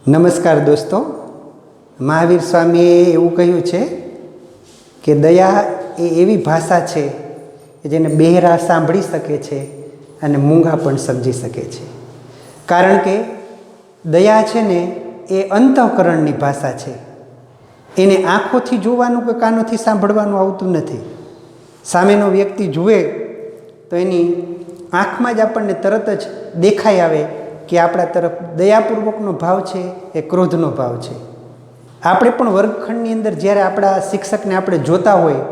નમસ્કાર દોસ્તો, મહાવીર સ્વામીએ એવું કહ્યું છે કે દયા એ એવી ભાષા છે કે જેને બહેરા સાંભળી શકે છે અને મૂંગા પણ સમજી શકે છે. કારણ કે દયા છે ને એ અંતઃકરણની ભાષા છે. એને આંખોથી જોવાનું કે કાનોથી સાંભળવાનું આવતું નથી. સામેનો વ્યક્તિ જુએ તો એની આંખમાં જ આપણને તરત જ દેખાઈ આવે કે આપણા તરફ દયાપૂર્વકનો ભાવ છે એ ક્રોધનો ભાવ છે. આપણે પણ વર્ગખંડની અંદર જ્યારે આપણા શિક્ષકને આપણે જોતા હોય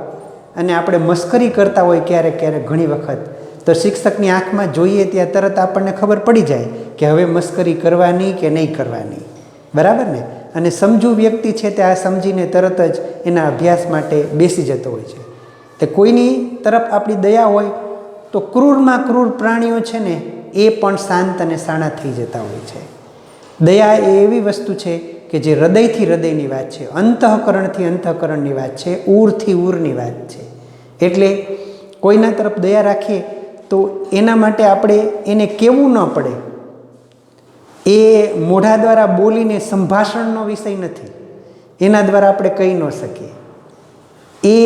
અને આપણે મસ્કરી કરતા હોય ક્યારેક ઘણી વખત, તો શિક્ષકની આંખમાં જોઈએ ત્યાં તરત આપણને ખબર પડી જાય કે હવે મસ્કરી કરવાની કે નહીં કરવાની. બરાબર ને? અને સમજુ વ્યક્તિ છે તે આ સમજીને તરત જ એના અભ્યાસ માટે બેસી જતો હોય છે. તે કોઈની તરફ આપણી દયા હોય તો ક્રૂરમાં ક્રૂર પ્રાણીઓ છે ને એ પણ શાંત અને શાણા થઈ જતા હોય છે. દયા એ એવી વસ્તુ છે કે જે હૃદયથી હૃદયની વાત છે, અંતઃકરણથી અંતઃકરણની વાત છે, ઉરથી ઉરની વાત છે. એટલે કોઈના તરફ દયા રાખીએ તો એના માટે આપણે એને કહેવું ન પડે. એ મોઢા દ્વારા બોલીને સંભાષણનો વિષય નથી, એના દ્વારા આપણે કહી ન શકીએ. એ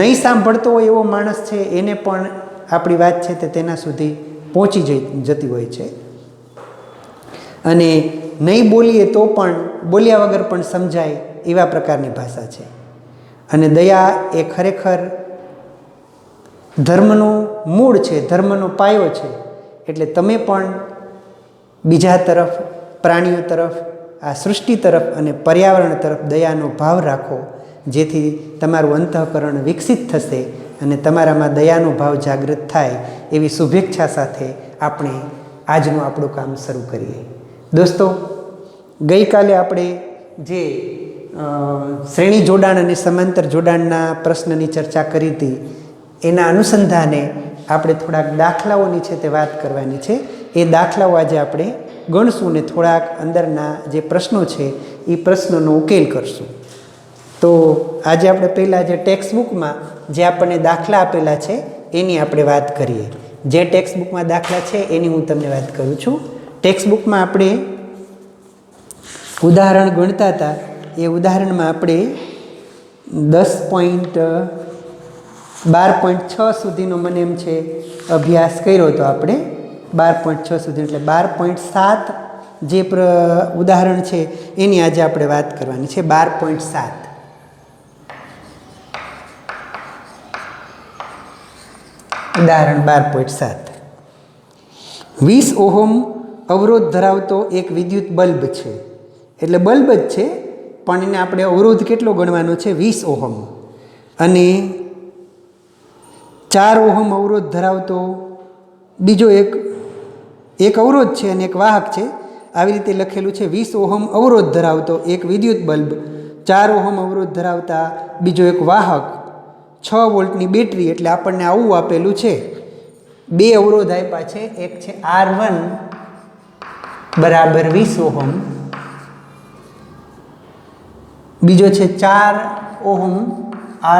નહીં સાંભળતો હોય એવો માણસ છે એને પણ આપણી વાત છે તે તેના સુધી પહોંચી જતી હોય છે. અને નહીં બોલીએ તો પણ બોલ્યા વગર પણ સમજાય એવા પ્રકારની ભાષા છે. અને દયા એ ખરેખર ધર્મનું મૂળ છે, ધર્મનો પાયો છે. એટલે તમે પણ બીજા તરફ, પ્રાણીઓ તરફ, આ સૃષ્ટિ તરફ અને પર્યાવરણ તરફ દયાનો ભાવ રાખો, જેથી તમારું અંતઃકરણ વિકસિત થશે અને તમારામાં દયાનો ભાવ જાગૃત થાય. એવી શુભેચ્છા સાથે આપણે આજનું આપણું કામ શરૂ કરીએ. દોસ્તો, ગઈકાલે આપણે જે શ્રેણી જોડાણ અને સમાંતર જોડાણના પ્રશ્નની ચર્ચા કરી હતી, એના અનુસંધાને આપણે થોડાક દાખલાઓની છે તે વાત કરવાની છે. એ દાખલાઓ આજે આપણે ગણશું ને થોડાક અંદરના જે પ્રશ્નો છે એ પ્રશ્નોનો ઉકેલ કરશું. તો આજે આપણે પહેલાં જે ટેક્સ્ટ બુકમાં જે આપણને દાખલા આપેલા છે એની આપણે વાત કરીએ. જે ટેક્સ્ટ બુકમાં દાખલા છે એની હું તમને વાત કરું છું. ટેક્સ્ટ બુકમાં આપણે ઉદાહરણ ગણતા હતા, એ ઉદાહરણમાં આપણે 12.6 સુધીનો મને એમ છે અભ્યાસ કર્યો હતો. આપણે 12.6 સુધી, એટલે 12.7 જે ઉદાહરણ છે એની આજે આપણે વાત કરવાની છે. 12.7 ઉદાહરણ 12.7. 20 ઓહમ અવરોધ ધરાવતો એક વિદ્યુત બલ્બ છે. એટલે બલ્બ જ છે પણ એને આપણે અવરોધ કેટલો ગણવાનો છે? 20 ઓહમ. અને 4 ઓહમ અવરોધ ધરાવતો બીજો એક અવરોધ છે અને એક વાહક છે. આવી રીતે લખેલું છે 20 ઓહમ અવરોધ ધરાવતો એક વિદ્યુત બલ્બ, 4 ઓહમ અવરોધ ધરાવતા બીજો એક વાહક, 6 વોલ્ટની બેટરી. એટલે આપણને આવું આપેલું છે. બે અવરોધ આપ્યા છે. એક છે R1 બરાબર 20 ઓહમ, બીજો છે 4 ઓહમ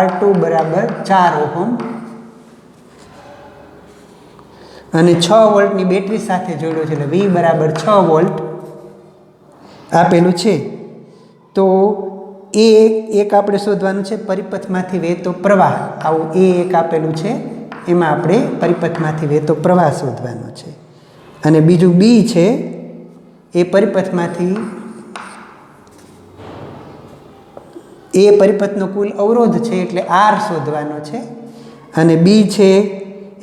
R2 બરાબર 4 ઓહમ, અને 6 વોલ્ટની બેટરી સાથે જોડ્યો છે. એટલે V બરાબર 6 વોલ્ટ આપેલું છે. તો એ એક આપણે શોધવાનું છે પરિપથમાંથી વહેતો પ્રવાહ. આવું એ એક આપેલું છે, એમાં આપણે પરિપથમાંથી વહેતો પ્રવાહ શોધવાનો છે. અને બીજું બી છે, એ પરિપથનો કુલ અવરોધ છે એટલે R શોધવાનો છે. અને બી છે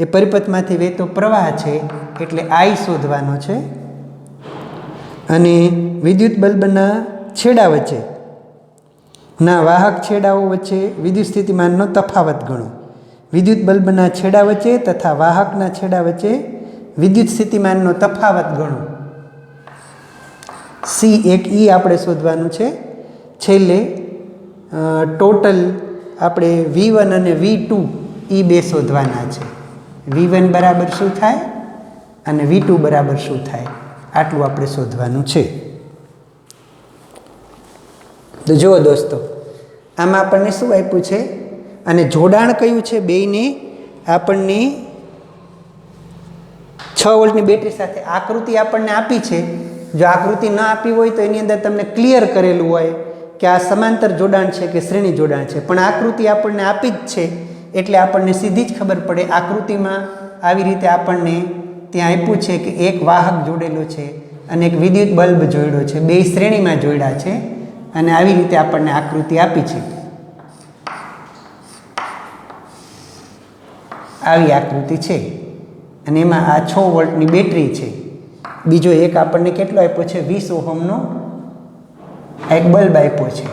એ પરિપથમાંથી વહેતો પ્રવાહ છે એટલે I શોધવાનો છે. અને વિદ્યુત બલ્બના છેડા વચ્ચે ના વાહક છેડાઓ વચ્ચે વિદ્યુત સ્થિતિમાનનો તફાવત ગણો. વિદ્યુત બલ્બના છેડા વચ્ચે તથા વાહકના છેડા વચ્ચે વિદ્યુત સ્થિતિમાનનો તફાવત ગણો. સી એક ઈ આપણે શોધવાનું છે. છેલ્લે ટોટલ આપણે V1 અને V2 એ બે શોધવાના છે. V1 બરાબર શું થાય અને V2 બરાબર શું થાય, આટલું આપણે શોધવાનું છે. તો જુઓ દોસ્તો, આમાં આપણને શું આપ્યું છે અને જોડાણ કયું છે? બેયને આપણને 6 વોલ્ટની બેટરી સાથે આકૃતિ આપણને આપી છે જો આકૃતિ ન આપી હોય તો એની અંદર તમને ક્લિયર કરેલું હોય કે આ સમાંતર જોડાણ છે કે શ્રેણી જોડાણ છે, પણ આકૃતિ આપણને આપી જ છે એટલે આપણને સીધી જ ખબર પડે. આકૃતિમાં આવી રીતે આપણને ત્યાં આપ્યું છે કે એક વાહક જોડેલો છે અને એક વિદ્યુત બલ્બ જોડ્યો છે, બે શ્રેણીમાં જોડ્યા છે અને આવી રીતે આપણને આકૃતિ આપી છે. આવી આકૃતિ છે અને એમાં આ 6 વોલ્ટની બેટરી છે. બીજો એક આપણને કેટલો આપ્યો છે? 20 ઓહમનો એક બલ્બ આપ્યો છે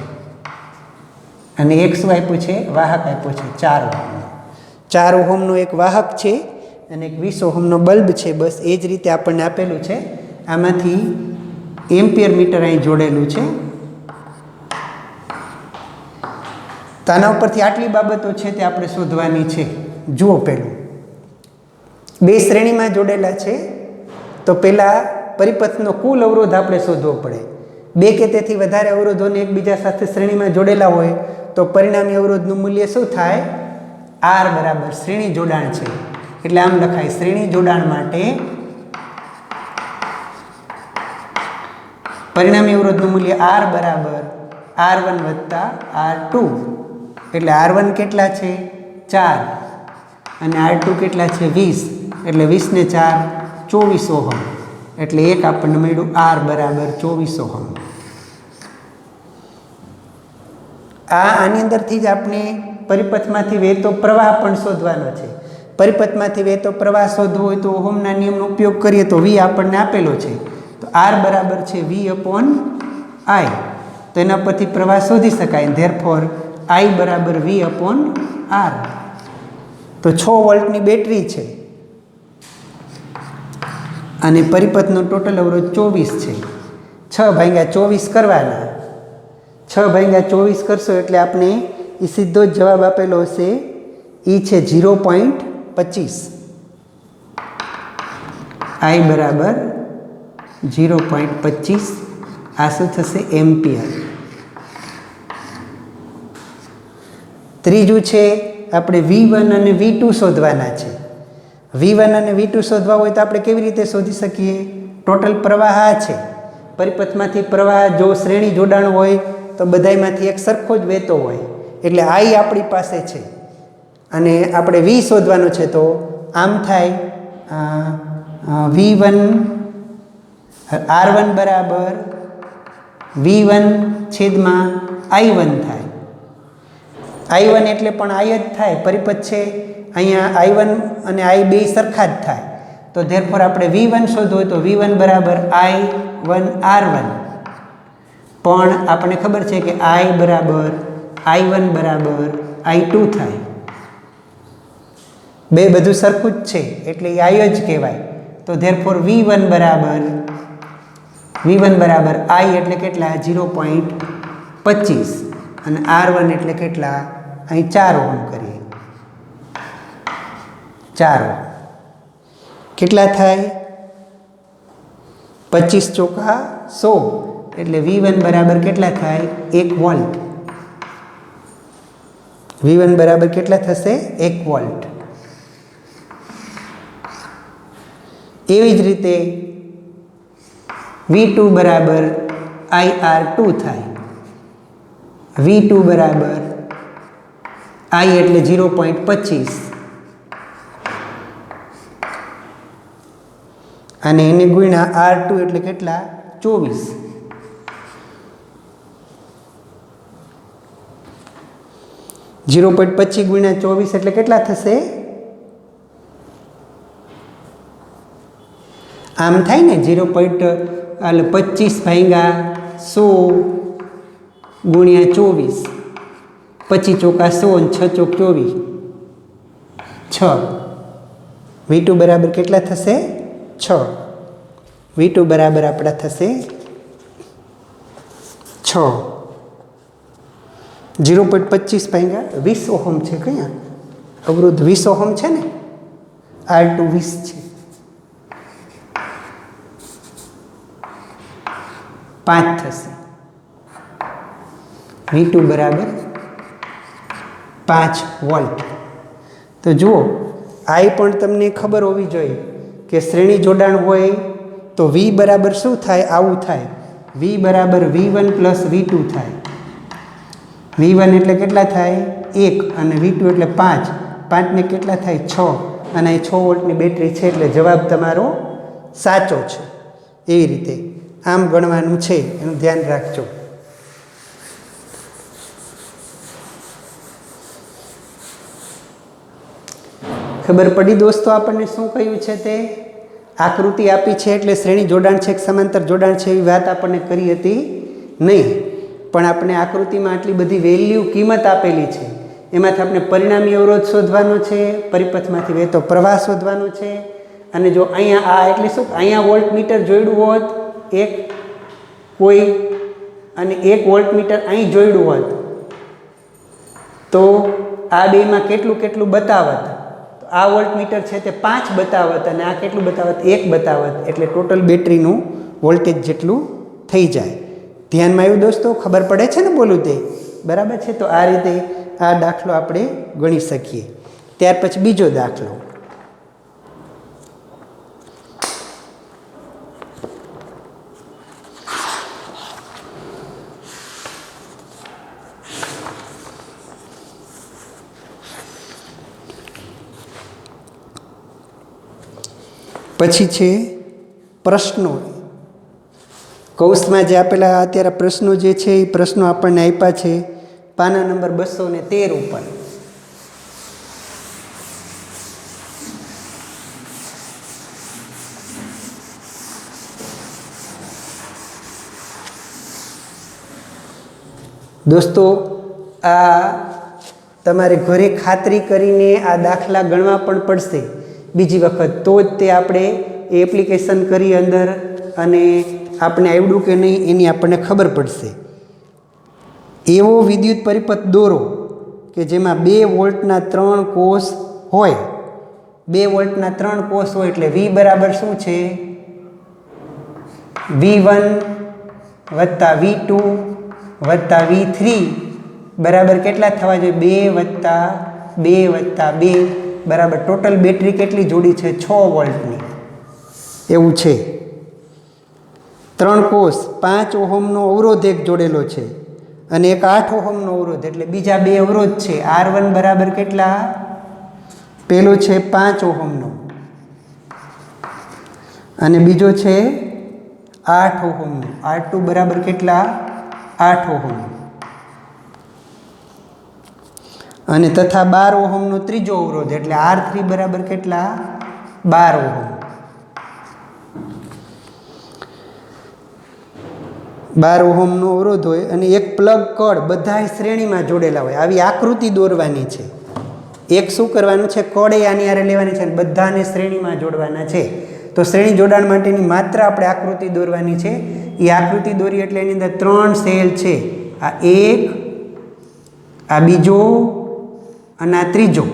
અને એક શું આપ્યું છે? વાહક આપ્યો છે 4 ઓહમનો. 4 ઓહમનો એક વાહક છે અને એક 20 ઓહમનો બલ્બ છે. બસ એ જ રીતે આપણને આપેલું છે. આમાંથી એમ્પિયર મીટર અહીં જોડેલું છે. તો આના ઉપરથી આટલી બાબતો છે તે આપણે શોધવાની છે. જુઓ, પહેલું બે શ્રેણીમાં જોડેલા છે તો પહેલાં પરિપથનો કુલ અવરોધ આપણે શોધવો પડે. બે કે તેથી વધારે અવરોધોને એકબીજા સાથે શ્રેણીમાં જોડેલા હોય તો પરિણામી અવરોધનું મૂલ્ય શું થાય? R બરાબર શ્રેણી જોડાણ છે એટલે આમ લખાય, શ્રેણી જોડાણ માટે પરિણામી અવરોધનું મૂલ્ય R બરાબર R1 વત્તા R2. એટલે R1 કેટલા છે? 4 અને R2 કેટલા છે? 20. એટલે 20 ને 4 24 ઓહમ. એટલે એક આપણને મળ્યું R બરાબર 24 ઓહમ. આની અંદરથી જ આપણે પરિપથમાંથી વહેતો પ્રવાહ પણ શોધવાનો છે. પરિપથમાંથી વહેતો પ્રવાહ શોધવો હોય તો ઓહમના નિયમનો ઉપયોગ કરીએ તો V આપણને આપેલો છે. તો R બરાબર છે V/I. તો એના પરથી પ્રવાહ શોધી શકાય. ધેરફોર I બરાબર V/R. તો 6 વોલ્ટની બેટરી છે અને પરિપથનો ટોટલ અવરોધ 24 છે. 6/24 કરવાના. 6/24 કરશો એટલે આપણે એ સીધો જ જવાબ આપેલો હશે. એ છે 0.25. I બરાબર 0.25. આ શું થશે? એમ્પિયર. ત્રીજું છે આપણે V1 અને V2 શોધવાના છે. V1 અને V2 શોધવા હોય તો આપણે કેવી રીતે શોધી શકીએ? ટોટલ પ્રવાહ આ છે. પરિપથમાંથી પ્રવાહ જો શ્રેણી જોડાણ હોય તો બધાયમાંથી એક સરખો જ વહેતો હોય એટલે I આપણી પાસે છે અને આપણે V શોધવાનો છે. તો આમ થાય V1 R1 બરાબર V1 છેદમાં I1 થાય. I1 એટલે પણ I જ થાય, પરિપથ છે અહીંયા I1 અને I બે સરખા જ થાય. તો ધેરફોર આપણે V1 શોધવું હોય તો V1 બરાબર I1 R1. પણ આપણને ખબર છે કે I બરાબર I1 બરાબર I2 થાય. બે બધું સરખું જ છે એટલે એ I જ કહેવાય. તો ધેરફોર V1 બરાબર I એટલે કેટલા? 0.25 અને R1 એટલે કેટલા? અહીં 4 ઓહમ કરીએ. 4 ઓહમ કેટલા થાય? 25 ચોકા 100 એટલે V1 બરાબર કેટલા થાય? 1 વોલ્ટ. V1 બરાબર કેટલા થશે? 1 વોલ્ટ. એવી જ રીતે V2 બરાબર IR2 થાય. V2 બરાબર I એટલે 0.25 અને એને ગુણ્યા R2 એટલે કેટલા? 24. .25 ગુણ્યા 24 એટલે કેટલા થશે? આમ થાય ને 0.25/100 ગુણ્યા 24. 25 ચોકા 100 અને 6 ચોક 24. 6. V2 બરાબર કેટલા થશે? 6. V2 બરાબર આપણા થશે 6. 0.25/20 ઓહમ છે. કયા અવરોધ? 20 ઓહમ છે ને. R2 20 છે. 5 થશે. V2 બરાબર 5 વોલ્ટ. તો જુઓ, I પણ તમને ખબર હોવી જોઈએ કે શ્રેણી જોડાણ હોય તો વી બરાબર શું થાય? આવું થાય. વી બરાબર V1 પ્લસ V2 થાય. V1 એટલે કેટલા થાય? 1 અને V2 એટલે 5. 5 ને કેટલા થાય? 6. અને અહીં 6 વોલ્ટની બેટરી છે એટલે જવાબ તમારો સાચો છે. એવી રીતે આમ ગણવાનું છે, એનું ધ્યાન રાખજો. ખબર પડી દોસ્તો? આપણને શું કહ્યું છે તે? આકૃતિ આપી છે એટલે શ્રેણી જોડાણ છે કે સમાંતર જોડાણ છે એવી વાત આપણને કરી હતી નહીં, પણ આપણે આકૃતિમાં આટલી બધી વેલ્યુ કિંમત આપેલી છે, એમાંથી આપણે પરિણામી અવરોધ શોધવાનો છે, પરિપથમાંથી વહેતો પ્રવાહ શોધવાનો છે. અને જો અહીંયા આ એટલે શું, અહીંયા વોલ્ટમીટર જોડ્યું હોત એક કોઈ, અને 1 વોલ્ટમીટર અહીં જોડ્યું હોત તો આ બેમાં કેટલું કેટલું બતાવત? આ વોલ્ટમીટર છે તે 5 બતાવત અને આ કેટલું બતાવત? 1 બતાવત. એટલે ટોટલ બેટરીનું વોલ્ટેજ જેટલું થઈ જાય. ધ્યાનમાં આવ્યું દોસ્તો? ખબર પડે છે ને બોલું તે? બરાબર છે. તો આ રીતે આ દાખલો આપણે ગણી શકીએ. ત્યાર પછી બીજો દાખલો. પછી છે પ્રશ્નો. કૌંસમાં જે આપેલા અત્યારે પ્રશ્નો જે છે એ પ્રશ્નો આપણને આપ્યા છે પાના નંબર 213 ઉપર. દોસ્તો આ તમારે ઘરે ખાતરી કરીને આ દાખલા ગણવા પણ પડશે બીજી વખત, તો જ તે આપણે એપ્લિકેશન કરી અંદર અને આપણે આવડું કે નહીં એની આપણને ખબર પડશે. એવો વિદ્યુત પરિપથ દોરો કે જેમાં 2 વોલ્ટના 3 કોષ હોય. 2 વોલ્ટના 3 કોષ હોય એટલે V બરાબર શું છે? V1 વત્તા V2 વત્તા V3 બરાબર કેટલા થવા જોઈએ? 2 વત્તા 2 વત્તા 2 બરાબર ટોટલ બેટરી કેટલી જોડી છે? 6 વોલ્ટની. એવું છે. 3 કોષ 5 ઓહમનો અવરોધ એક જોડેલો છે અને એક 8 ઓહમનો અવરોધ, એટલે બીજા 2 અવરોધ છે. R1 બરાબર કેટલા? પેલો છે 5 ઓહમનો અને બીજો છે 8 ઓહમનો. R2 બરાબર કેટલા? 8 ઓહમ. અને તથા 12 ઓહમનો ત્રીજો અવરોધ એટલે R3 બરાબર કેટલા? 12 ઓહમ. 12 ઓહમનો અવરોધ હોય અને એક પ્લગ કળ બધાય શ્રેણીમાં જોડેલા હોય. આવી આકૃતિ દોરવાની છે. એક શું કરવાનું છે? કળે આની હારે લેવાની છે અને બધાને શ્રેણીમાં જોડવાના છે. તો શ્રેણી જોડાણ માટેની માત્ર આપણે આકૃતિ દોરવાની છે. એ આકૃતિ દોરી એટલે એની અંદર 3 સેલ છે. આ એક, આ બીજો અને આ ત્રીજો.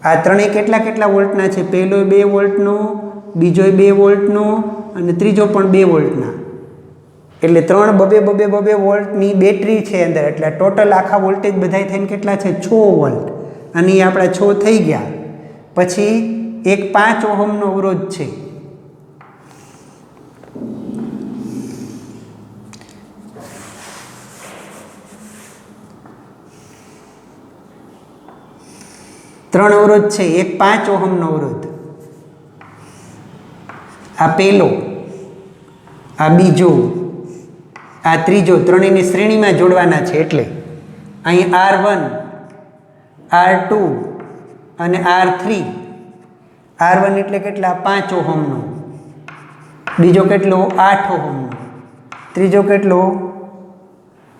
આ ત્રણેય કેટલા કેટલા વોલ્ટના છે? પહેલો 2 વોલ્ટનો, બીજો 2 વોલ્ટનો અને ત્રીજો પણ 2 વોલ્ટના. એટલે 3 બબે વોલ્ટની બેટરી છે અંદર. એટલે ટોટલ આખા વોલ્ટેજ બધાય થઈને કેટલા છે? 6 વોલ્ટ. અને એ આપણા 6 થઈ ગયા. પછી એક 5 ઓહમનો અવરોધ છે. ત્રણ અવરોધ છે. એક 5 ઓહમનો અવરોધ, આ પહેલો, આ બીજો, આ ત્રીજો. ત્રણેયને શ્રેણીમાં જોડવાના છે. એટલે અહીં R1, R2 અને R3. R1 એટલે કેટલા? 5 ઓહમનો. બીજો કેટલો? 8 ઓહમનો. ત્રીજો કેટલો?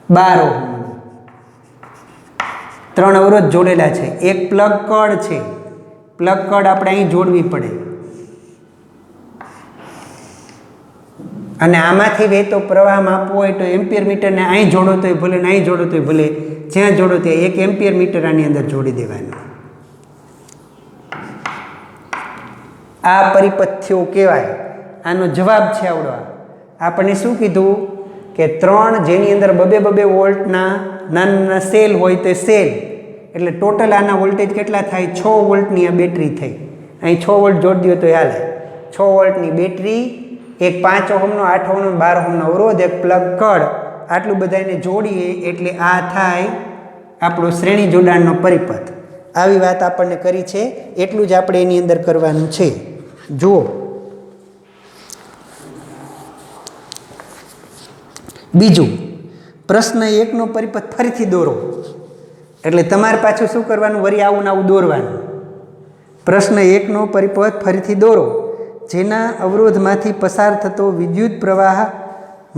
12 ઓહમનો. 3 અવરોધ જોડેલા છે. એક પ્લગ કળ છે. પ્લગ કળ આપણે અહીં જોડવી પડે. અને આમાંથી વહેતો પ્રવાહ માપવો હોય તો એમ્પિયર મીટરને અહીં જોડો તોય ભલે ને અહીં જોડો તોય ભલે, જ્યાં જોડો ત્યાં 1 એમ્પિયર મીટર આની અંદર જોડી દેવાનું. આ પરિપથ્યો કહેવાય. આનો જવાબ છે આવડો. આપણને શું કીધું કે 3 જેની અંદર બબે વોલ્ટના નાના સેલ હોય તે સેલ, એટલે ટોટલ આના વોલ્ટેજ કેટલા થાય? 6 વોલ્ટની આ બેટરી થઈ. અહીં 6 વોલ્ટ જોડી દો તો હાલે. 6 વોલ્ટની બેટરી એક 5 ઓહમનો 8 ઓહમનો 12 ઓહમનો અવરોધ, એક પ્લગ કળ, આટલું બધાને જોડીએ એટલે આ થાય આપણો શ્રેણી જોડાણનો પરિપથ. આવી વાત આપણને કરી છે, એટલું જ આપણે એની અંદર કરવાનું છે. જુઓ, બીજું પ્રશ્ન 1નો પરિપથ ફરીથી દોરો. એટલે તમારે પાછું શું કરવાનું? વળી આવું ને આવું દોરવાનું. પ્રશ્ન 1નો પરિપથ ફરીથી દોરો. જેના અવરોધમાંથી પસાર થતો વિદ્યુત પ્રવાહ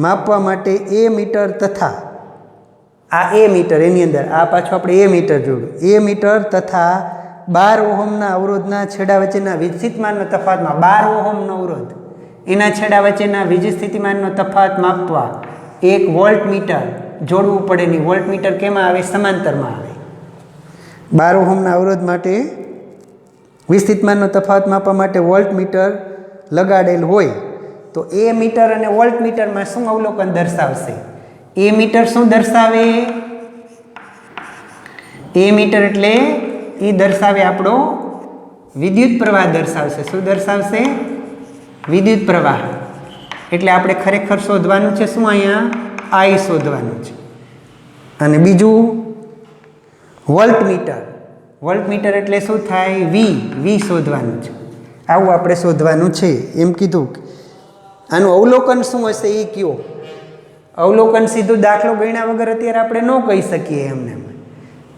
માપવા માટે એ મીટર તથા આ એ મીટર, એની અંદર આ પાછું આપણે એ મીટર જોડું, એ મીટર તથા 12 ઓહમના અવરોધના છેડા વચ્ચેના વીજ સ્થિતિમાનનો તફાવતમાં 12 ઓહમનો અવરોધ, એના છેડા વચ્ચેના વીજ સ્થિતિમાનનો તફાવત માપવા એક વોલ્ટમીટર જોડવું પડે. નહીં, વોલ્ટમીટર કેમાં આવે? સમાંતરમાં આવે. 12 ઓહમના અવરોધ માટે વીજ સ્થિતિમાનનો તફાવત માપવા માટે વોલ્ટમીટર લગાડેલ હોય તો એ મીટર અને વોલ્ટમીટરમાં શું અવલોકન દર્શાવશે? એ મીટર શું દર્શાવે? એ મીટર એટલે એ દર્શાવે આપણો વિદ્યુત પ્રવાહ દર્શાવશે. શું દર્શાવશે? વિદ્યુત પ્રવાહ. એટલે આપણે ખરેખર શોધવાનું છે શું? અહીંયા I શોધવાનું છે. અને બીજું વોલ્ટમીટર. વોલ્ટમીટર એટલે શું થાય? વી શોધવાનું છે. આવું આપણે શોધવાનું છે. એમ કીધું. આનું અવલોકન શું હશે એ કયો? અવલોકન સીધું દાખલો ગણ્યા વગર અત્યારે આપણે ન કહી શકીએ એમને.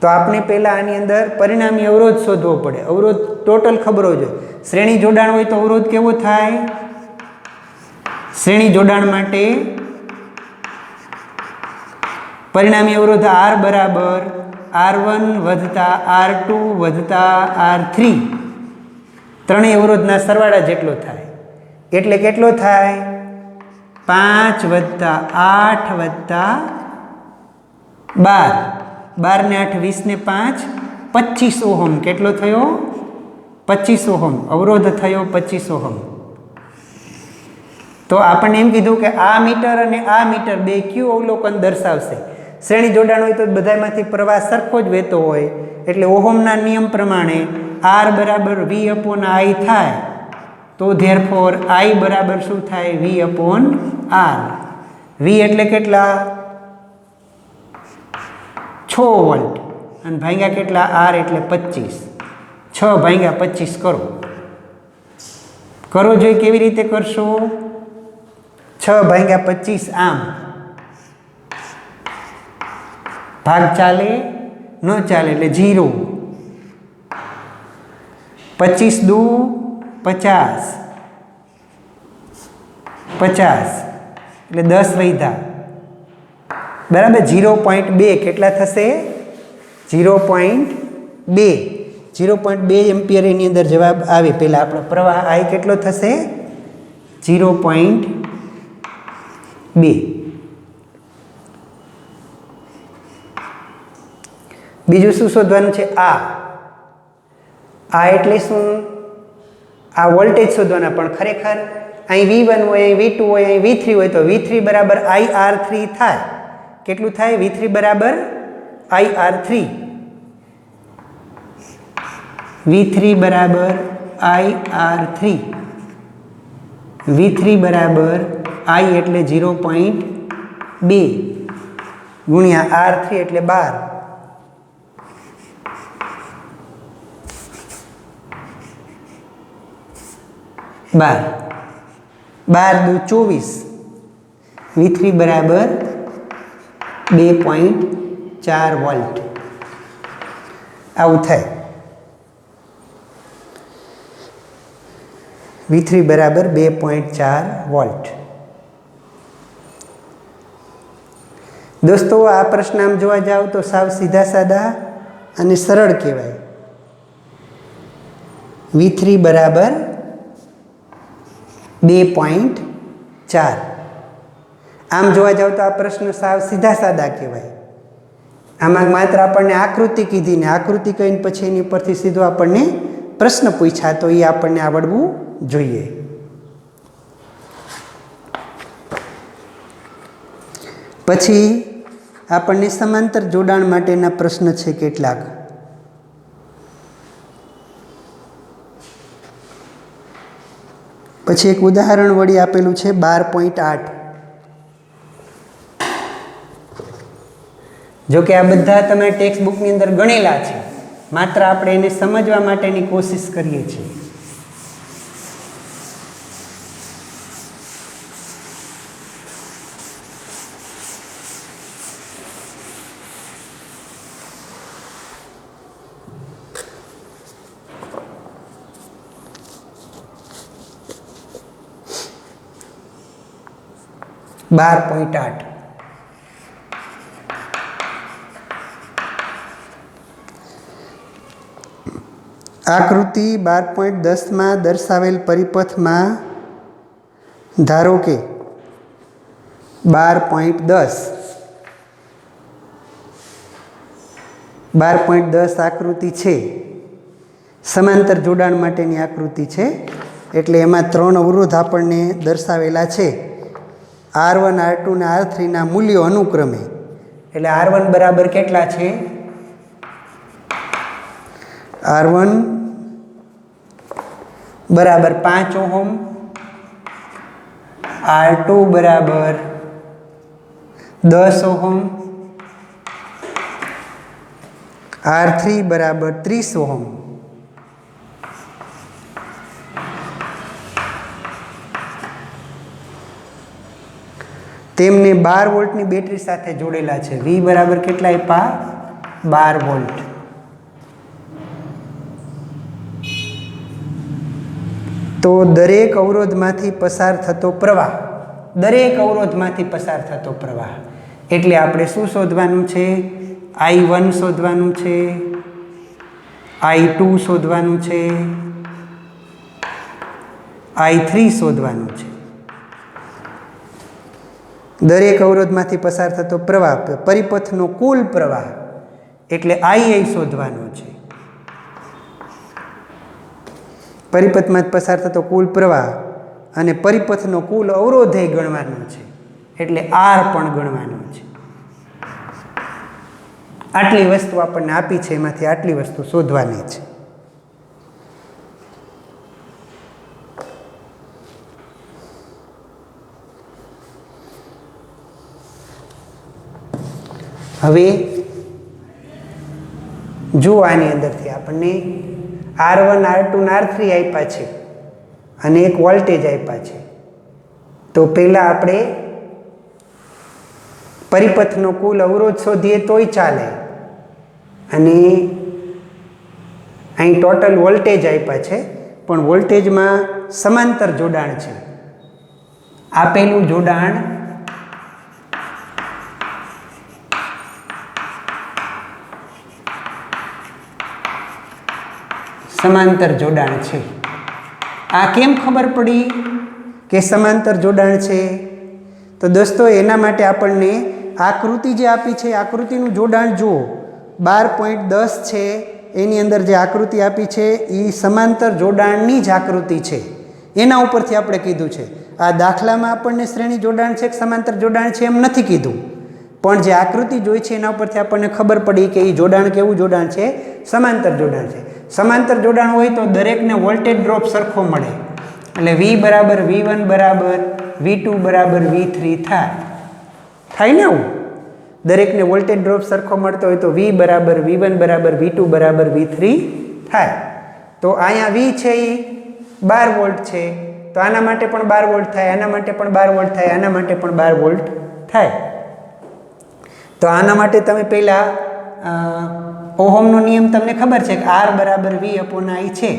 તો આપણે પહેલાં આની અંદર પરિણામી અવરોધ શોધવો પડે. અવરોધ ટોટલ ખબર હોવી જોઈએ. શ્રેણી જોડાણ હોય તો અવરોધ કેવો થાય? શ્રેણી જોડાણ માટે પરિણામી અવરોધ R બરાબર R1 વત્તા R2 વત્તા R3, ત્રણેય અવરોધના સરવાળા જેટલો થાય. એટલે કેટલો થાય? 5 વત્તા 8 વત્તા 12. 12 ને 8 20 ને 5 25 ઓહમ. કેટલો થયો? 25 ઓહમ. અવરોધ થયો 25 ઓહમ. તો આપણને એમ કીધું કે આ મીટર અને આ મીટર બે કયું અવલોકન દર્શાવશે? શ્રેણી જોડાણ હોય તો બધામાંથી પ્રવાહ સરખો જ વહેતો હોય. એટલે ઓહમના નિયમ પ્રમાણે R બરાબર V અપોન I થાય. તો ધેરફોર I બરાબર શું થાય? V upon R. V એટલે કેટલા? 6 વોલ્ટ. અને ભાગ્યા કેટલા? R એટલે 25. 6 ભાગ્યા 25 કરો. કરો જોઈએ કેવી રીતે કરશો? 6 ભાગ્યા 25 આમ. ભાગ ચાલે? ન ચાલે એટલે 0. 25 દુ 50. 50 એટલે 10 વૈધા. બરાબર. 0.2 કેટલા થશે? 0.2. 0.2 એમ્પિયર એની અંદર જવાબ આવે. પહેલાં આપણો પ્રવાહ I કેટલો થશે? 0.2. બીજું શું શોધવાનું છે? આ એટલે શું? આ વોલ્ટેજ શોધવાના. પણ ખરેખર અહીં V1 હોય, અહીં V2 હોય, અહીં V3 હોય તો V3 બરાબર IR3 થાય. કેટલું થાય? V3 બરાબર IR3. V3 બરાબર IR3. V3 બરાબર I એટલે 0.2 ગુણ્યા R3 એટલે 12. 12 દુ 24. V3 બરાબર 2.4 વોલ્ટ. આવું થાય. V3 બરાબર 2.4 વોલ્ટ. દોસ્તો, આ પ્રશ્ન આમ જોવા જાવ તો સાવ સીધા સાદા અને સરળ કહેવાય. V3 બરાબર 2.4. આમ જોવા જાવ તો આ પ્રશ્ન સાવ સીધા સાદા કહેવાય. આમાં માત્ર આપણને આકૃતિ કીધી ને આકૃતિ કહીને પછી એની પરથી સીધો આપણને પ્રશ્ન પૂછ્યા તો એ આપણને આવડવું જોઈએ. પછી આપણને સમાંતર જોડાણ માટેના પ્રશ્ન છે કેટલાક. પછી એક ઉદાહરણ વળી આપેલું છે 12.8. જો કે આ બધા તમે ટેક્સ્ટ બુકની અંદર ગણેલા છે, માત્ર આપણે એને સમજવા માટેની કોશિશ કરીએ છીએ. .8 આકૃતિ 12.10 દર્શાવેલ પરિપથમાં ધારો કે 12.10 આકૃતિ છે, સમાંતર જોડાણ માટેની આકૃતિ છે. એટલે એમાં 3 અવરોધ આપણને દર્શાવેલા છે. R1, R2 અને R3 ના મૂલ્યો અનુક્રમે. એટલે R1 બરાબર કેટલા છે? R1 બરાબર 5 ઓહમ, R2 બરાબર 10 ઓહમ, R3 બરાબર 30 ઓહમ. તેમને 12 વોલ્ટની બેટરી સાથે જોડેલા છે. V બરાબર કેટલા આપ્યા? 12 વોલ્ટ. તો દરેક અવરોધમાંથી પસાર થતો પ્રવાહ, એટલે આપણે શું શોધવાનું છે? I1 શોધવાનું છે, I2 શોધવાનું છે, I3 શોધવાનું છે. દરેક અવરોધમાંથી પસાર થતો પ્રવાહ, પરિપથનો કુલ પ્રવાહ એટલે I શોધવાનો છે. પરિપથમાં પસાર થતો કુલ પ્રવાહ અને પરિપથનો કુલ અવરોધે ગણવાનો છે, એટલે R પણ ગણવાનો છે. આટલી વસ્તુ આપણને આપી છે, એમાંથી આટલી વસ્તુ શોધવાની છે. હવે જો આની અંદરથી આપણને R1, R2 અને R3 આપ્યા છે અને એક વોલ્ટેજ આપ્યા છે, તો પહેલાં આપણે પરિપથનો કુલ અવરોધ શોધીએ તોય ચાલે, અને અહીં ટોટલ વોલ્ટેજ આપ્યા છે, પણ વોલ્ટેજમાં સમાંતર જોડાણ છે. આપેલું જોડાણ સમાંતર જોડાણ છે. આ કેમ ખબર પડી કે સમાંતર જોડાણ છે? તો દોસ્તો એના માટે આપણને આકૃતિ જે આપી છે, આકૃતિનું જોડાણ જુઓ. 12.10 છે, એની અંદર જે આકૃતિ આપી છે એ સમાંતર જોડાણની જ આકૃતિ છે. એના ઉપરથી આપણે કીધું છે. આ દાખલામાં આપણને શ્રેણી જોડાણ છે કે સમાંતર જોડાણ છે એમ નથી કીધું, પણ જે આકૃતિ જોઈ છે એના ઉપરથી આપણને ખબર પડી કે એ જોડાણ કેવું જોડાણ છે? સમાંતર જોડાણ છે. સમાંતર જોડાણ હોય તો દરેકને વોલ્ટેજ ડ્રોપ સરખો મળે, એટલે V બરાબર V1 બરાબર V2 બરાબર V3 થાય ને? એવું દરેકને વોલ્ટેજ ડ્રોપ સરખો મળતો હોય તો V બરાબર V1 બરાબર V2 બરાબર V3 થાય. તો અહીંયા V છે એ 12 વોલ્ટ છે, તો આના માટે પણ 12 વોલ્ટ થાય, આના માટે પણ 12 વોલ્ટ થાય, આના માટે પણ 12 વોલ્ટ થાય. તો આના માટે તમે પહેલાં ઓહમનો નિયમ તમને ખબર છે કે R બરાબર V અપોન I છે.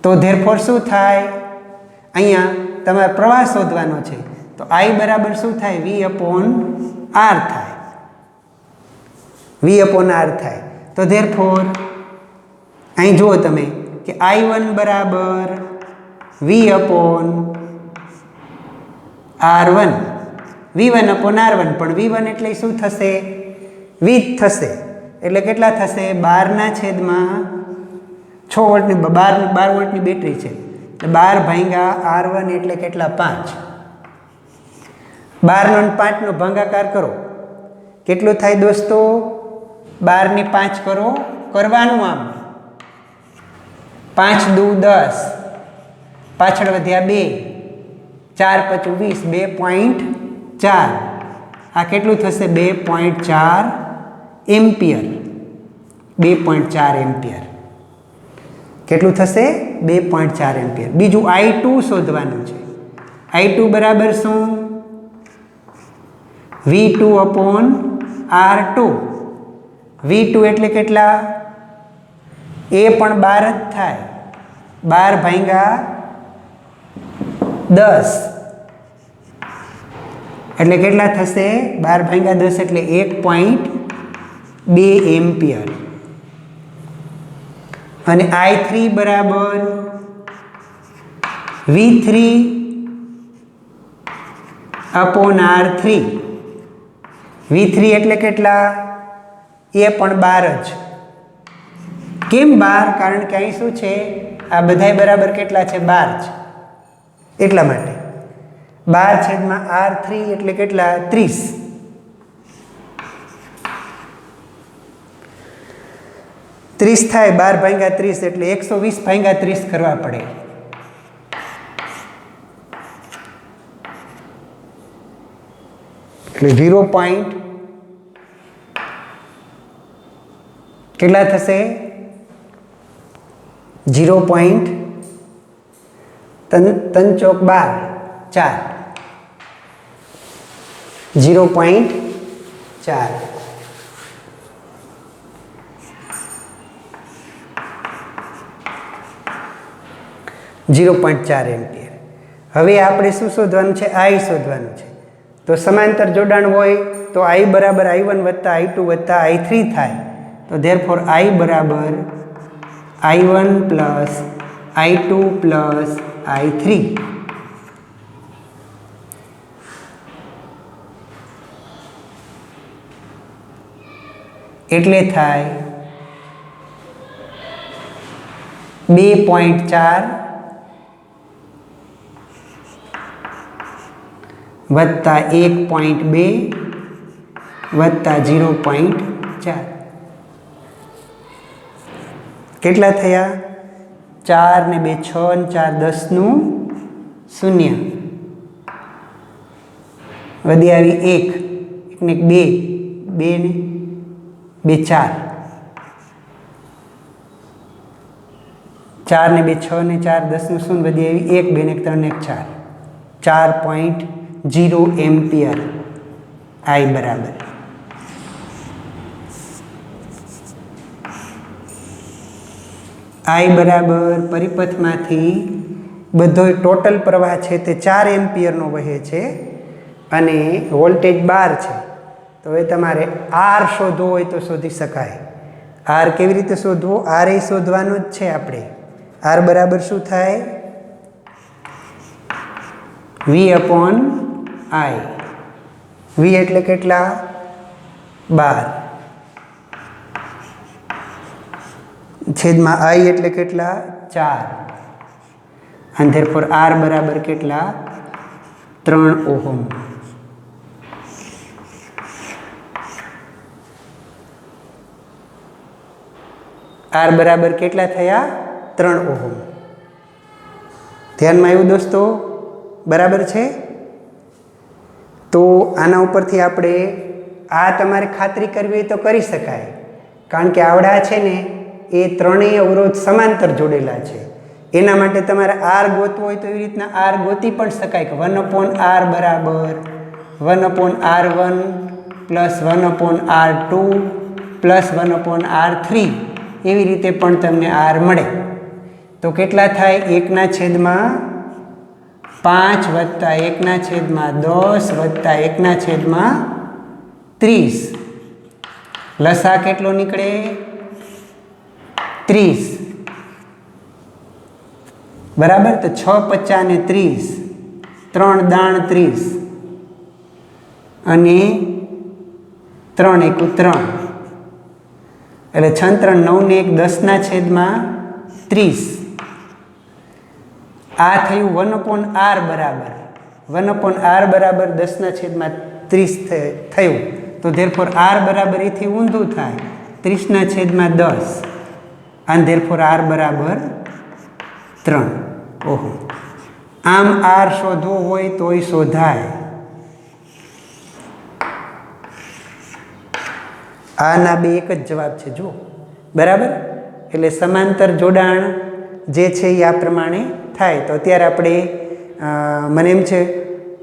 તો ધેરફોર શું થાય? અહીંયા તમારે પ્રવાહ શોધવાનો છે, તો I બરાબર શું થાય? V અપોન R થાય. V અપોન R થાય. તો ધેરફોર અહીં જુઓ તમે કે I1 બરાબર V upon R1, V1 upon R1, પણ V1 એટલે શું થશે? V જ થશે. એટલે કેટલા થશે? 12/6 વોલ્ટની 12 વોલ્ટની બેટરી છે, એટલે 12 ભાગ્યા R1 એટલે કેટલા? 5. 12 નો 5 નો ભાગાકાર કરો, કેટલું થાય દોસ્તો? 12 ને 5 કરો, કરવાનું આમ 5 દુ 10, પાછળ વધ્યા 2, 4 × 5 = 2.4. આ કેટલું થશે? 2.4 એમ્પિયર. 2.4 એમ્પિયર કેટલું થશે? 2.4 એમ્પિયર. બીજું I2 શોધવાનું છે. I2 બરાબર શું? V2/R2. V2 એટલે કેટલા? એ પણ 12 જ થાય. 12/10 એટલે કેટલા થશે? 12/10 એટલે 1.2 એમ્પિયર. અને I3 બરાબર V3/R3. V3 એટલે કેટલા? એ પણ 12 જ. કેમ 12? કારણ કે અહીં શું છે? આ બધાય બરાબર કેટલા છે? 12 છે. એટલા માટે 12/R3 એટલે કેટલા? 30. થાય. 12/30 એટલે 120/30 કરવા પડે. એટલે 0. કેટલા થશે? 0.3 ચોક 12 4. 0.4. એમ્પિયર. હવે આપણે શું શોધવાનું છે? I શોધવાનું છે. તો સમાંતર જોડાણ હોય તો I બરાબર I1 વત્તા I2 વત્તા I3 થાય. તો ધેરફોર I બરાબર I1 plus I2 plus I3. એટલે થાય 2.4 વત્તા 1.2 વત્તા 0.4. કેટલા થયા? 4 ને 2 6 ને 4 10 નું 0. વધી આવી 1 ને 2 2 ને 2 4. 4 ને 2 6 ને 4 10 નું 0 વધી આવી 1 2 ને 3 ને 4. 4.0 એમ્પિયર I બરાબર. I બરાબર પરિપથમાંથી બધો ટોટલ પ્રવાહ છે તે 4 એમ્પિયરનો વહે છે અને વોલ્ટેજ 12 છે. તો હવે તમારે R શોધવો હોય તો શોધી શકાય. R કેવી રીતે શોધવો? R એ શોધવાનું જ છે આપણે. R બરાબર શું થાય? V/I. V એટલે કેટલા? 12 છેદમાં I એટલે કેટલા? 4. અને ધેરફોર R બરાબર કેટલા? 3 ઓહમ. R બરાબર કેટલા થયા? 3 ઓહમ. ધ્યાનમાં આવ્યું દોસ્તો? બરાબર છે. તો આના ઉપરથી આપણે આ તમારે ખાતરી કરવી હોય તો કરી શકાય. કારણ કે આવડા છે ને એ ત્રણેય અવરોધ સમાંતર જોડેલા છે. એના માટે તમારે R ગોતવો હોય તો એવી રીતના R ગોતી પણ શકાય કે 1/R બરાબર 1/R1 plus 1/R2 plus 1/R3 એવી રીતે પણ તમને R મળે. તો કેટલા થાય? 1/5 વત્તા 1/10 વત્તા 1/30. લસા કેટલો નીકળે? 30. બરાબર. તો 6 × 5 ને 30. 3 દાણ 30 અને 3 × 1 3. એટલે 6 × 3 9 ને 1 10/30. આ થયું 1/R બરાબર 1/R બરાબર 10/30 થયું. તો ધેરફોર R બરાબર એથી ઊંધું થાય 30/10 અને ધેરફોર R બરાબર 3 ઓહો. આમ આર શોધવો હોય તોય શોધાય. આના બે એક જ જવાબ છે જો, બરાબર. એટલે સમાંતર જોડાણ જે છે એ આ પ્રમાણે થાય. તો અત્યારે આપણે મને એમ છે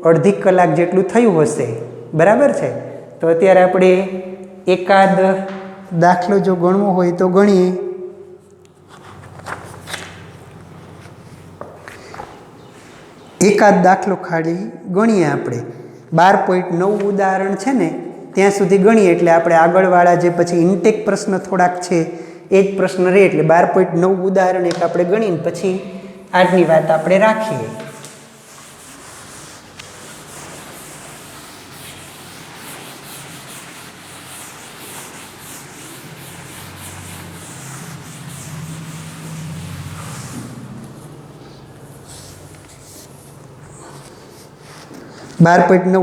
અડધી કલાક જેટલું થયું હશે, બરાબર છે. તો અત્યારે આપણે એકાદ દાખલો જો ગણવો હોય તો ગણીએ. એકાદ દાખલો ખાલી ગણીએ આપણે. 12.9 ઉદાહરણ છે ને ત્યાં સુધી ગણીએ એટલે આપણે આગળવાળા જે પછી ઇન્ટેક પ્રશ્ન થોડાક છે એ જ પ્રશ્ન રહે. એટલે 12.9 ઉદાહરણ એક આપણે ગણીને પછી આજની વાત આપણે રાખીએ.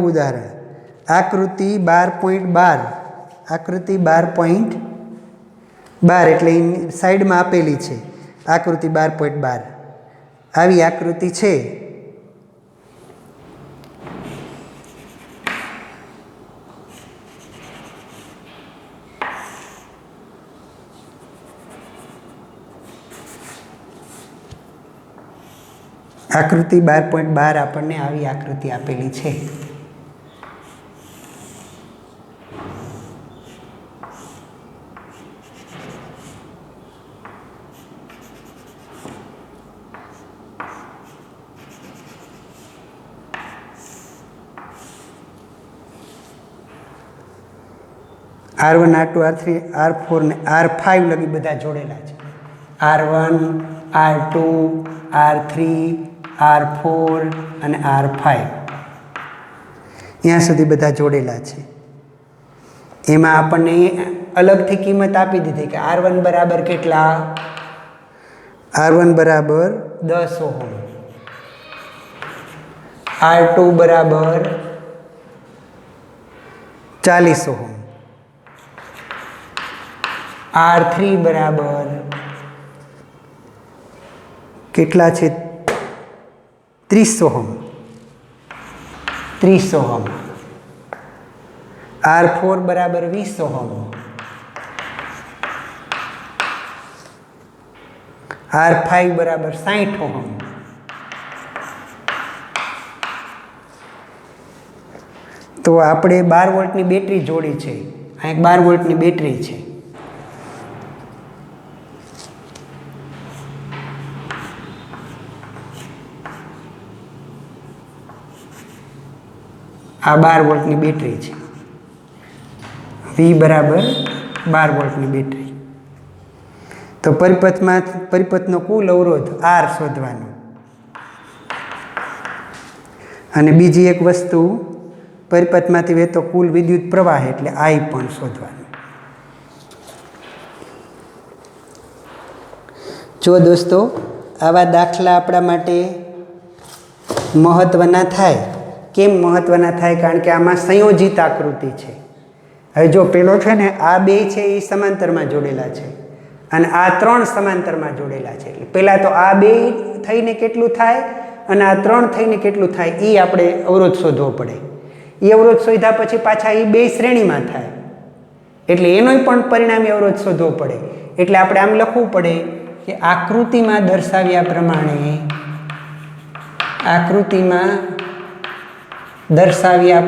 ઉદાહરણ આકૃતિ 12.12 આકૃતિ 12.12 એટલે સાઈડમાં આપેલી છે આકૃતિ 12.12. આવી આકૃતિ છે. આકૃતિ 12.12 આપણને આવી આકૃતિ આપેલી છે. R1 R2 R3 R4 ને R5 લગી બધા જોડેલા છે. R1 R2 R3 R4 અને R5 ત્યાં સુધી બધા જોડેલા છે. એમાં આપણને અલગથી કિંમત આપી દીધી કે R1 બરાબર કેટલા? R1 બરાબર 10 ઓહમ, R2 બરાબર 40 ઓહમ, R3 બરાબર કેટલા છે? 30 ઓહમ, 30 ઓહમ, R4 બરાબર 20 ઓહમ, R5 બરાબર 60 ઓહમ. તો આપણે 12 વોલ્ટની બેટરી જોડી છે. આ એક 12 વોલ્ટની બેટરી છે. આ 12 વોલ્ટની બેટરી છે. V બરાબર 12 વોલ્ટની બેટરી. તો પરિપથનો કુલ અવરોધ R શોધવાનો. અને બીજી એક વસ્તુ પરિપથમાંથી વહેતો કુલ વિદ્યુત પ્રવાહ એટલે I પણ શોધવાનો. જો દોસ્તો આવા દાખલા આપણા માટે મહત્ત્વના થાય. કેમ મહત્ત્વના થાય? કારણ કે આમાં સંયોજિત આકૃતિ છે. હવે જો પેલો છે ને આ બે છે એ સમાંતરમાં જોડેલા છે અને આ 3 સમાંતરમાં જોડેલા છે. એટલે પહેલાં તો આ બે થઈને કેટલું થાય અને આ 3 થઈને કેટલું થાય એ આપણે અવરોધ શોધવો પડે. એ અવરોધ શોધ્યા પછી પાછા એ બે શ્રેણીમાં થાય એટલે એનોય પણ પરિણામી અવરોધ શોધવો પડે. એટલે આપણે આમ લખવું પડે કે આકૃતિમાં દર્શાવ્યા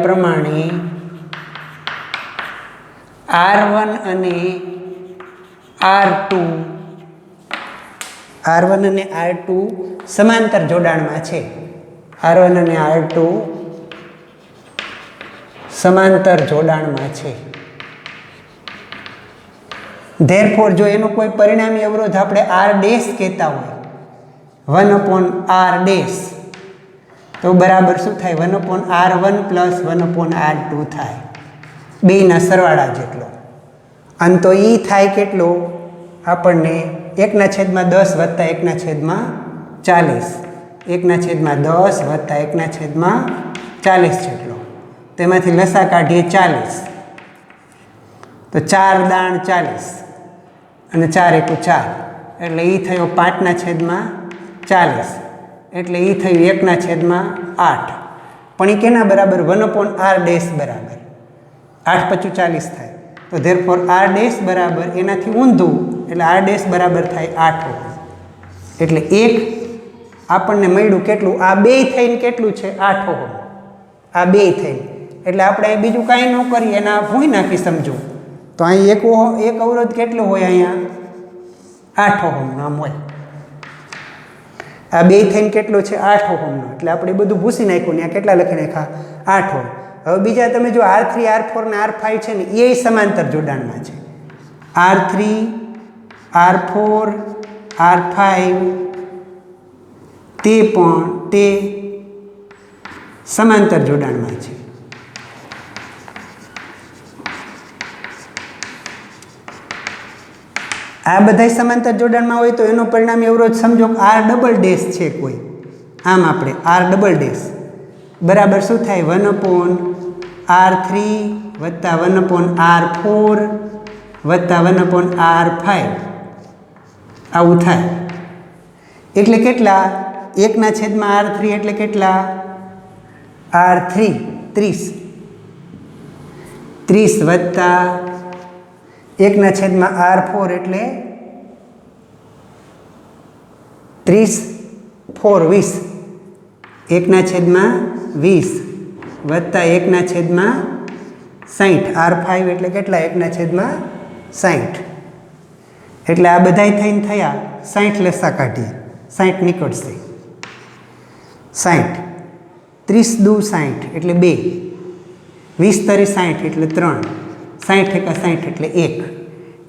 પ્રમાણે R1 અને R2 સમાંતર જોડાણમાં છે. R1 અને R2 સમાંતર જોડાણમાં છે. ધેરફોર જો એનો કોઈ પરિણામી અવરોધ આપણે R ડેશ કહેતા હોય 1/R ડેશ તો બરાબર શું થાય? 1/R1 પ્લસ 1/R2 થાય. બેના સરવાળા જેટલો. અને તો એ થાય કેટલો? આપણને 1/10 વત્તા 1/40 1/10 વત્તા 1/40 જેટલો. તેમાંથી લસા કાઢીએ 40 તો 4 દાણ 40 અને 4 × 4 એટલે એ થયો 5/40. એટલે એ થયું 1/8. પણ એ કેના બરાબર? 1/r ડેશ બરાબર 8 × 5 = 40 થાય. તો ધેરફોર r ડેશ બરાબર એનાથી ઊંધું એટલે r ડેશ બરાબર થાય 8 ઓહમ. એટલે એક આપણને મળ્યું કેટલું? આ બે થઈને કેટલું છે? 8 ઓહમ. આ બે થઈને એટલે આપણે અહીં બીજું કાંઈ ન કરીએ, એના ભૂઈ નાખી સમજો તો અહીં એક અવરોધ કેટલો હોય? અહીંયા 8 ઓહમનો આમ હોય. આ બે થઈને કેટલો છે? 8 ઓહમનો. એટલે આપણે બધું ભૂસી નાખ્યું ને આ કેટલા લખી નાખ્યા? 8 ઓહમ. હવે બીજા તમે જો R3, R4 ને R5 છે ને એ સમાંતર જોડાણમાં છે. R3, R4, R5 તે સમાંતર જોડાણમાં છે. આ બધા સમાંતર જોડાણમાં હોય તો એનો પરિણામી અવરોધ સમજો R ડબલ ડેશ છે કોઈ. આમ આપણે R ડબલ ડેશ બરાબર શું થાય? 1/R3 વત્તા 1/R4 વત્તા 1/R5 આવું થાય. એટલે કેટલા? 1/R3 એટલે કેટલા? R3 30 વત્તા 1/R4 એટલે 30 4 20 1/20 વત્તા 1/60 R5 એટલે કેટલા? 1/60 એટલે આ બધાય થઈને થયા 60. લસા કાઢીએ 60 નીકળશે. 60 30 × 2 = 60 એટલે 2 20 × 60 એટલે 3 60 × 60 એટલે 1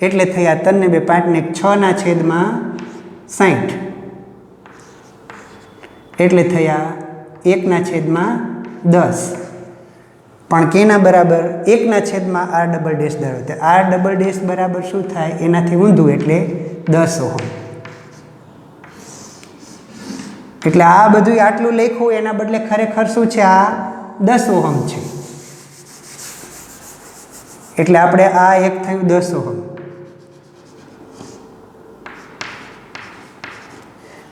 એટલે થયા 3 ને 2 5 ને 6/60 એટલે થયા 1/10. પણ કેના બરાબર? 1/r ડબલ ડેશ ધરાવતે. R ડબલ ડેશ બરાબર શું થાય? એનાથી ઊંધું એટલે 10 ઓહમ. એટલે આ બધું આટલું લખ્યું એના બદલે ખરેખર શું છે? આ 10 ઓહમ છે. એટલે આપણે આ એક થયું 10 ઓહમ.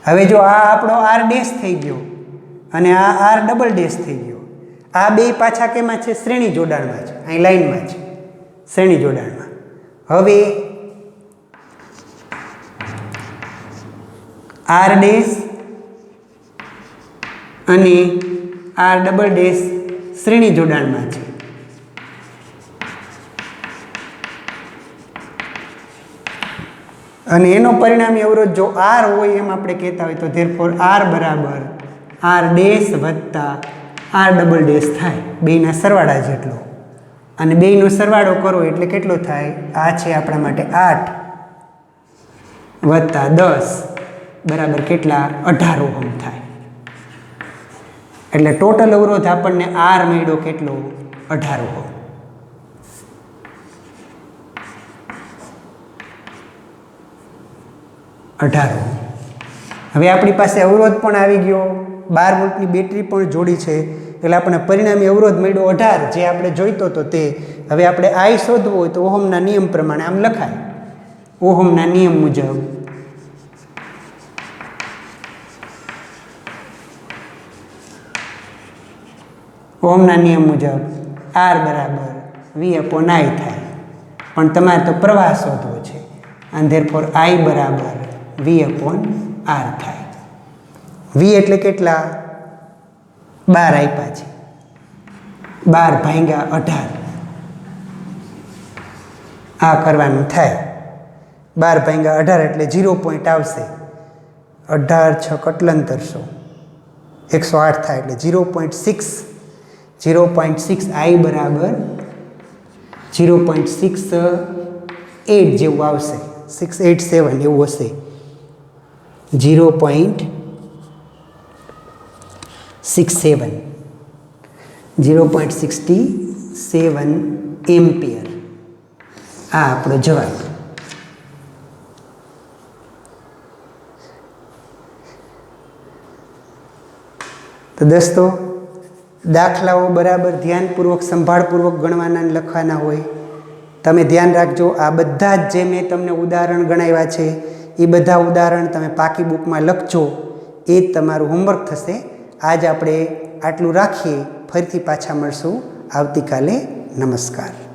હવે જો આ આપણો R ડેશ થઈ ગયો અને આ R ડબલ ડેશ થઈ ગયો. આ બે પાછા કેમાં છે? શ્રેણી જોડાણમાં છે. અહીં લાઈનમાં છે શ્રેણી જોડાણમાં. હવે R ડેશ અને R ડબલ ડેશ શ્રેણી જોડાણમાં છે. અને એનો પરિણામી અવરોધ જો R હોય એમ આપણે કહેતા હોય તો ધેરફોર R બરાબર R ડેશ વત્તા R ડબલ ડેશ થાય. બેના સરવાળા જેટલો. અને બેયનો સરવાળો કરો એટલે કેટલો થાય? આ છે આપણા માટે 8 વત્તા 10 બરાબર કેટલા? 18 ઓહમ થાય. એટલે ટોટલ અવરોધ આપણને R મળ્યો કેટલો? 18 ઓહમ. હવે આપણી પાસે અવરોધ પણ આવી ગયો, 12 વોલ્ટની બેટરી પણ જોડી છે. એટલે આપણે પરિણામી અવરોધ મળ્યો 18 જે આપણે જોઈતો હતો તે. હવે આપણે I શોધવો હોય તો ઓહમના નિયમ પ્રમાણે આમ લખાય. ઓહમના નિયમ મુજબ R બરાબર V/I થાય. પણ તમારે તો પ્રવાહ શોધવો છે અને ધેરફોર I બરાબર V/R થાય. V એટલે કેટલા? 12 આપ્યા છે. 12/18 આ કરવાનું થાય. 12/18 એટલે 0 પોઈન્ટ આવશે. 18 6 કટલંતરસો 108 થાય એટલે 0.6 I બરાબર 0.68 જેવું આવશે. 687 એવું હશે. 0.67 એમ્પિયર. આ આપણો જવાબ. તો દોસ્તો દાખલાઓ બરાબર ધ્યાનપૂર્વક સંભાળપૂર્વક ગણવાના લખવાના હોય. તમે ધ્યાન રાખજો આ બધા જ જે મેં તમને ઉદાહરણ ગણાવ્યા છે એ બધા ઉદાહરણ તમે પાકી બુકમાં લખજો. એ જ તમારું હોમવર્ક થશે. આજ આપણે આટલું રાખીએ. ફરીથી પાછા મળશું આવતીકાલે. નમસ્કાર.